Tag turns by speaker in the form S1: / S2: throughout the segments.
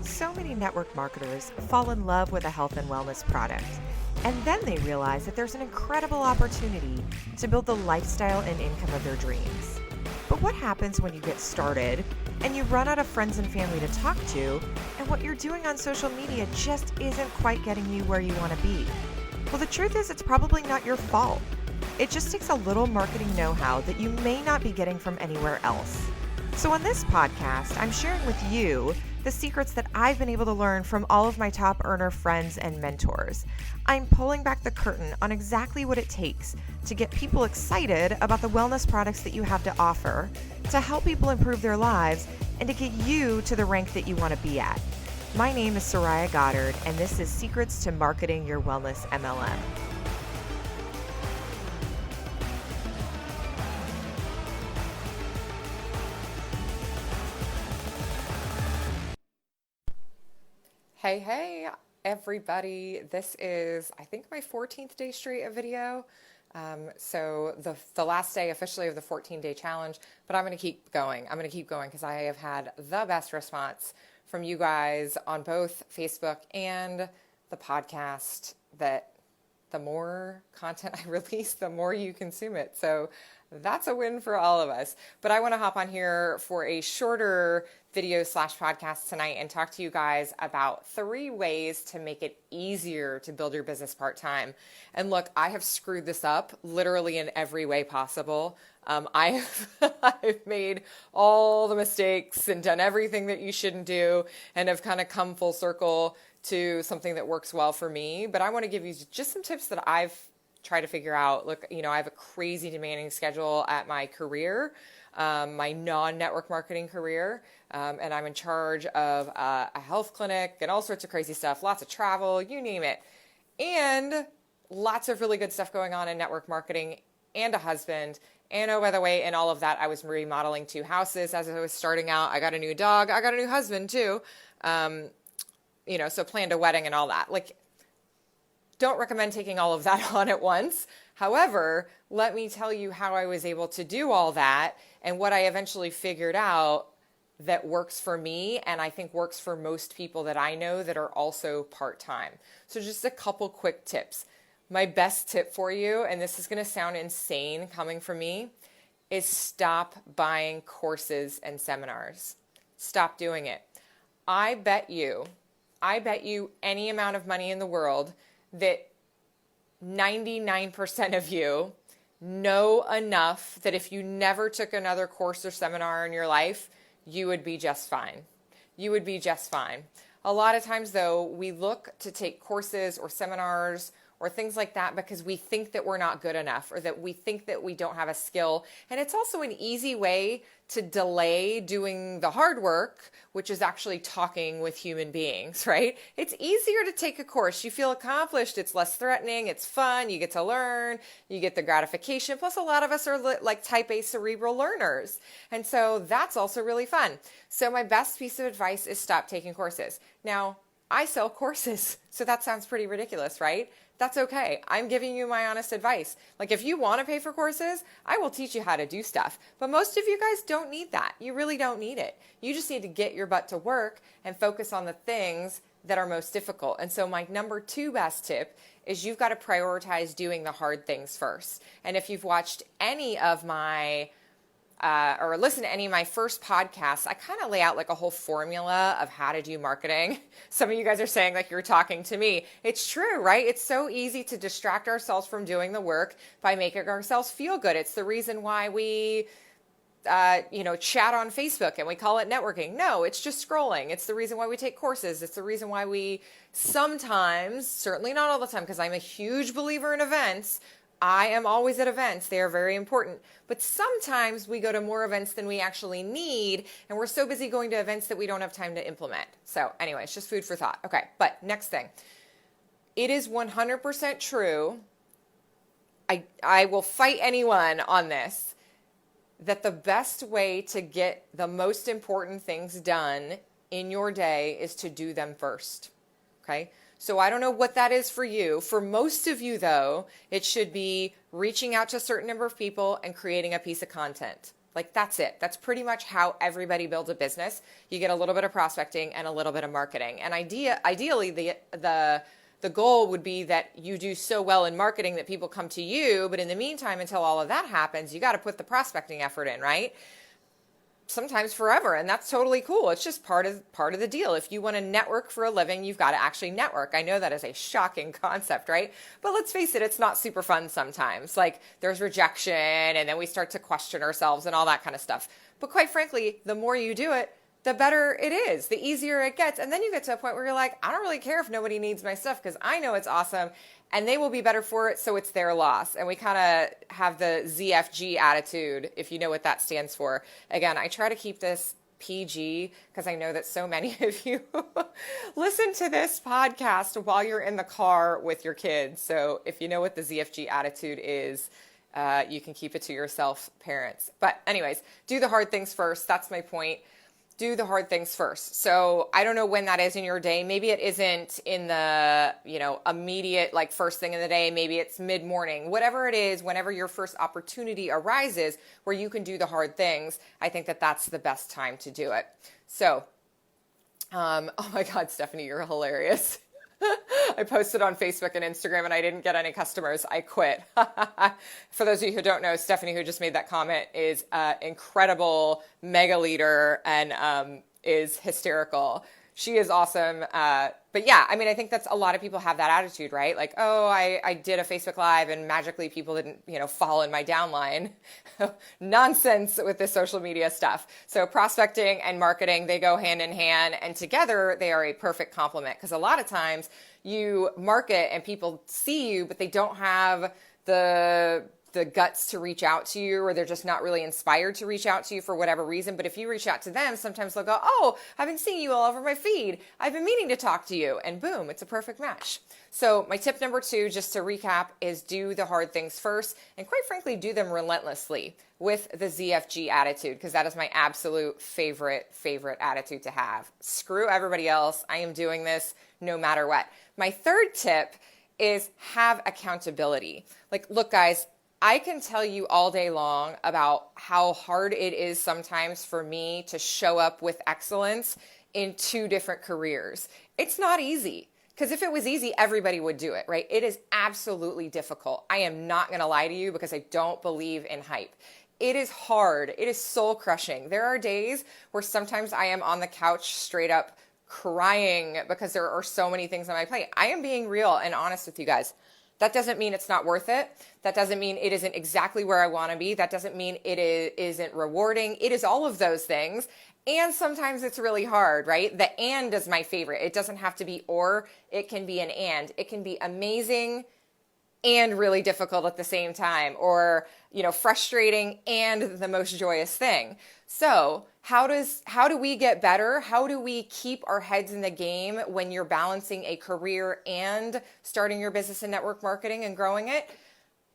S1: So many network marketers fall in love with a health and wellness product, and then they realize that there's an incredible opportunity to build the lifestyle and income of their dreams. But what happens when you get started and you run out of friends and family to talk to, and what you're doing on social media just isn't quite getting you where you want to be? Well, the truth is, it's probably not your fault. It just takes a little marketing know-how that you may not be getting from anywhere else. So on this podcast, I'm sharing with you the secrets that I've been able to learn from all of my top earner friends and mentors. I'm pulling back the curtain on exactly what it takes to get people excited about the wellness products that you have to offer, to help people improve their lives, and to get you to the rank that you want to be at. My name is Soraya Goddard, and this is Secrets to Marketing Your Wellness MLM. Hey, everybody. This is, I think, my 14th day straight of video. So the last day officially of the 14-day challenge, but I'm going to keep going. I'm going to keep going because I have had the best response from you guys on both Facebook and the podcast that the more content I release, the more you consume it. So that's a win for all of us. But I want to hop on here for a shorter video / podcast tonight and talk to you guys about 3 ways to make it easier to build your business part-time. And look, I have screwed this up literally in every way possible. I've made all the mistakes and done everything that you shouldn't do and have kind of come full circle to something that works well for me. But I want to give you just some tips that I've tried to figure out. Look, I have a crazy demanding schedule at my career, my non-network marketing career, and I'm in charge of a health clinic and all sorts of crazy stuff, lots of travel, you name it, and lots of really good stuff going on in network marketing, and a husband. And oh, by the way, in all of that, I was remodeling 2 houses as I was starting out. I got a new dog. I got a new husband too. So planned a wedding and all that. Like, don't recommend taking all of that on at once. However, let me tell you how I was able to do all that and what I eventually figured out that works for me and I think works for most people that I know that are also part-time. So just a couple quick tips. My best tip for you, and this is going to sound insane coming from me, is stop buying courses and seminars. Stop doing it. I bet you any amount of money in the world that 99% of you know enough that if you never took another course or seminar in your life, you would be just fine. You would be just fine. A lot of times, though, we look to take courses or seminars or things like that because we think that we're not good enough or that we think that we don't have a skill. And it's also an easy way to delay doing the hard work, which is actually talking with human beings, right? It's easier to take a course. You feel accomplished. It's less threatening. It's fun. You get to learn. You get the gratification. Plus, a lot of us are like type A cerebral learners. And so that's also really fun. So my best piece of advice is stop taking courses. Now, I sell courses, so that sounds pretty ridiculous, right? That's okay. I'm giving you my honest advice. Like, if you want to pay for courses, I will teach you how to do stuff. But most of you guys don't need that. You really don't need it. You just need to get your butt to work and focus on the things that are most difficult. And so my number 2 best tip is you've got to prioritize doing the hard things first. And if you've watched any of my or listen to any of my first podcasts, I kind of lay out like a whole formula of how to do marketing. Some of you guys are saying like you're talking to me. It's true, right? It's so easy to distract ourselves from doing the work by making ourselves feel good. It's the reason why we chat on Facebook and we call it networking. No, it's just scrolling. It's the reason why we take courses. It's the reason why we sometimes, certainly not all the time, because I'm a huge believer in events. I am always at events. They are very important. But sometimes we go to more events than we actually need, and we're so busy going to events that we don't have time to implement. So anyway, it's just food for thought. Okay, but next thing. It is 100% true. I will fight anyone on this, that the best way to get the most important things done in your day is to do them first. Okay? So I don't know what that is for you. For most of you, though, it should be reaching out to a certain number of people and creating a piece of content. Like that's it. That's pretty much how everybody builds a business. You get a little bit of prospecting and a little bit of marketing. And ideally the goal would be that you do so well in marketing that people come to you, but in the meantime, until all of that happens, you got to put the prospecting effort in, right? Sometimes forever, and that's totally cool. It's just part of the deal. If you want to network for a living, you've got to actually network. I know that is a shocking concept, right? But let's face it, it's not super fun sometimes. Like there's rejection, and then we start to question ourselves and all that kind of stuff. But quite frankly, the more you do it, the better it is, the easier it gets. And then you get to a point where you're like, I don't really care if nobody needs my stuff because I know it's awesome and they will be better for it, so it's their loss. And we kind of have the ZFG attitude, if you know what that stands for. Again, I try to keep this PG because I know that so many of you listen to this podcast while you're in the car with your kids. So if you know what the ZFG attitude is, you can keep it to yourself, parents. But anyways, do the hard things first. That's my point. Do the hard things first. So I don't know when that is in your day. Maybe it isn't in the, immediate, like first thing in the day. Maybe it's mid-morning. Whatever it is, whenever your first opportunity arises where you can do the hard things, I think that that's the best time to do it. So, oh my God, Stephanie, you're hilarious. I posted on Facebook and Instagram and I didn't get any customers. I quit. For those of you who don't know, Stephanie, who just made that comment, is an incredible mega leader and is hysterical. She is awesome. But yeah, I mean, I think that's a lot of people have that attitude, right? Like, oh, I did a Facebook Live and magically people didn't, fall in my downline. Nonsense with this social media stuff. So prospecting and marketing, they go hand in hand, and together they are a perfect complement, because a lot of times you market and people see you, but they don't have the guts to reach out to you, or they're just not really inspired to reach out to you for whatever reason. But if you reach out to them, sometimes they'll go, oh, I've been seeing you all over my feed. I've been meaning to talk to you. And boom, it's a perfect match. So my tip number 2, just to recap, is do the hard things first. And quite frankly, do them relentlessly with the ZFG attitude, because that is my absolute favorite attitude to have. Screw everybody else. I am doing this no matter what. My third tip is have accountability. Like, look, guys, I can tell you all day long about how hard it is sometimes for me to show up with excellence in 2 different careers. It's not easy, because if it was easy, everybody would do it, right? It is absolutely difficult. I am not going to lie to you because I don't believe in hype. It is hard. It is soul crushing. There are days where sometimes I am on the couch straight up crying because there are so many things on my plate. I am being real and honest with you guys. That doesn't mean it's not worth it. That doesn't mean it isn't exactly where I want to be. That doesn't mean it isn't rewarding. It is all of those things. And sometimes it's really hard, right? The and is my favorite. It doesn't have to be or, it can be an and. It can be amazing and really difficult at the same time, or, frustrating and the most joyous thing. So how do we get better? How do we keep our heads in the game when you're balancing a career and starting your business in network marketing and growing it?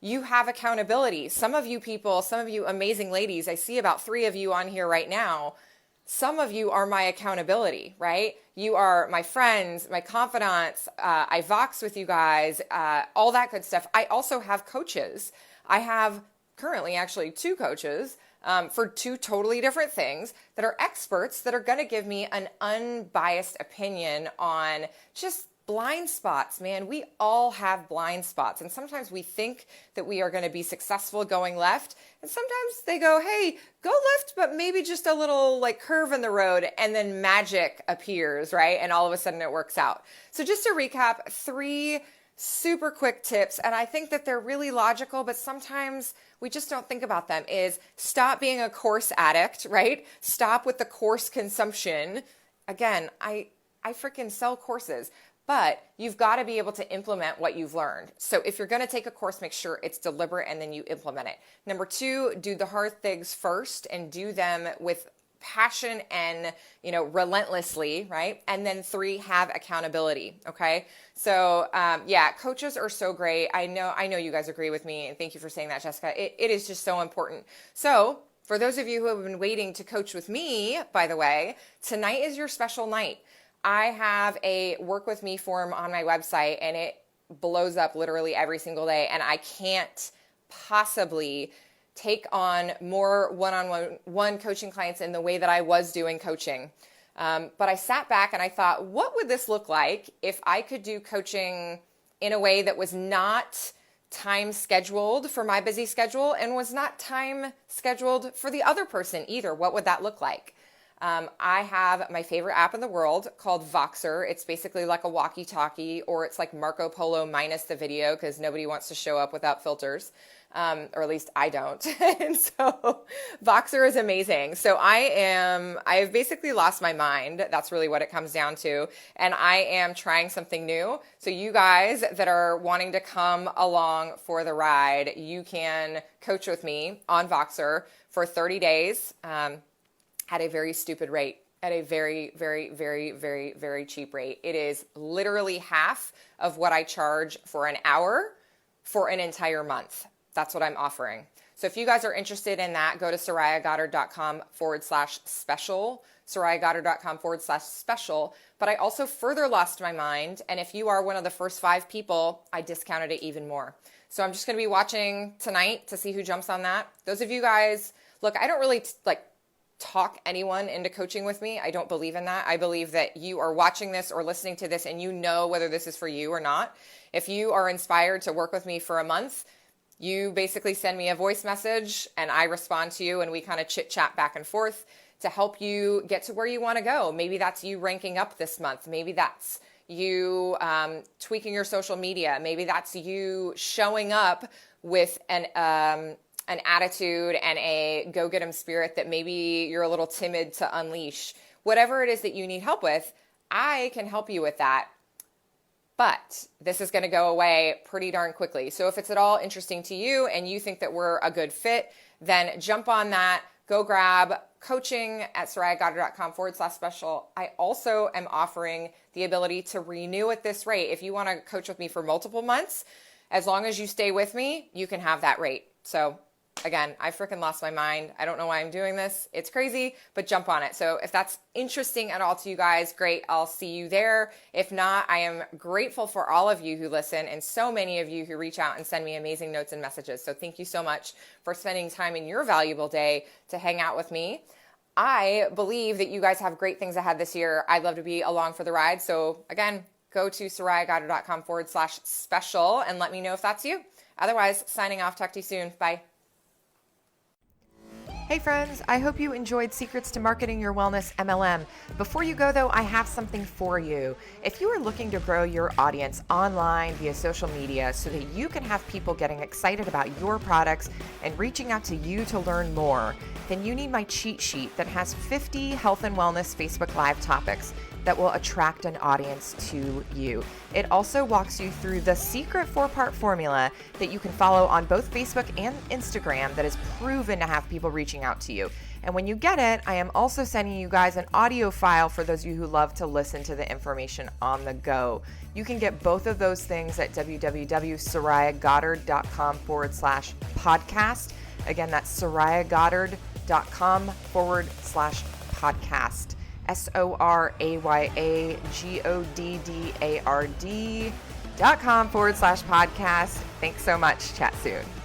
S1: You have accountability. Some of you amazing ladies, I see about 3 of you on here right now. Some of you are my accountability, right? You are my friends, my confidants. I Vox with you guys, all that good stuff. I also have coaches. I have currently actually 2 coaches for 2 totally different things that are experts that are going to give me an unbiased opinion on just blind spots, man. We all have blind spots. And sometimes we think that we are going to be successful going left. And sometimes they go, hey, go left, but maybe just a little like curve in the road. And then magic appears, right? And all of a sudden it works out. So just to recap, 3 super quick tips. And I think that they're really logical, but sometimes we just don't think about them. Is stop being a course addict, right? Stop with the course consumption. Again, I freaking sell courses. But you've got to be able to implement what you've learned. So if you're going to take a course, make sure it's deliberate and then you implement it. Number 2, do the hard things first and do them with passion and, relentlessly, right? And then 3, have accountability. Okay. So, coaches are so great. I know you guys agree with me, and thank you for saying that, Jessica. It is just so important. So for those of you who have been waiting to coach with me, by the way, tonight is your special night. I have a work with me form on my website, and it blows up literally every single day. And I can't possibly take on more one-on-one coaching clients in the way that I was doing coaching. But I sat back and I thought, what would this look like if I could do coaching in a way that was not time scheduled for my busy schedule and was not time scheduled for the other person either? What would that look like? I have my favorite app in the world called Voxer. It's basically like a walkie-talkie, or it's like Marco Polo minus the video because nobody wants to show up without filters. Or at least I don't. And so Voxer is amazing. So I've basically lost my mind. That's really what it comes down to. And I am trying something new. So you guys that are wanting to come along for the ride, you can coach with me on Voxer for 30 days. At a very stupid rate, at a very, very, very, very, very cheap rate. It is literally half of what I charge for an hour for an entire month. That's what I'm offering. So if you guys are interested in that, go to SorayaGoddard.com/special, SorayaGoddard.com/special. But I also further lost my mind. And if you are one of the first 5 people, I discounted it even more. So I'm just going to be watching tonight to see who jumps on that. Those of you guys, look, I don't really talk anyone into coaching with me. I don't believe in that. I believe that you are watching this or listening to this and you know whether this is for you or not. If you are inspired to work with me for a month, you basically send me a voice message and I respond to you and we kind of chit chat back and forth to help you get to where you want to go. Maybe that's you ranking up this month. Maybe that's you tweaking your social media. Maybe that's you showing up with an attitude and a go-get-em spirit that maybe you're a little timid to unleash. Whatever it is that you need help with, I can help you with that. But this is going to go away pretty darn quickly. So if it's at all interesting to you and you think that we're a good fit, then jump on that. Go grab coaching at SorayaGoddard.com/special. I also am offering the ability to renew at this rate. If you want to coach with me for multiple months, as long as you stay with me, you can have that rate. So again, I freaking lost my mind. I don't know why I'm doing this. It's crazy, but jump on it. So if that's interesting at all to you guys, great. I'll see you there. If not, I am grateful for all of you who listen and so many of you who reach out and send me amazing notes and messages. So thank you so much for spending time in your valuable day to hang out with me. I believe that you guys have great things ahead this year. I'd love to be along for the ride. So again, go to SorayaGoddard.com/special and let me know if that's you. Otherwise, signing off. Talk to you soon. Bye. Hey friends, I hope you enjoyed Secrets to Marketing Your Wellness MLM. Before you go though, I have something for you. If you are looking to grow your audience online via social media so that you can have people getting excited about your products and reaching out to you to learn more, then you need my cheat sheet that has 50 health and wellness Facebook Live topics that will attract an audience to you. It also walks you through the secret 4-part formula that you can follow on both Facebook and Instagram that is proven to have people reaching out to you. And when you get it, I am also sending you guys an audio file for those of you who love to listen to the information on the go. You can get both of those things at www.sorayagoddard.com/podcast. Again, that's sorayagoddard.com/podcast. SorayaGoddard.com/podcast. Thanks so much. Chat soon.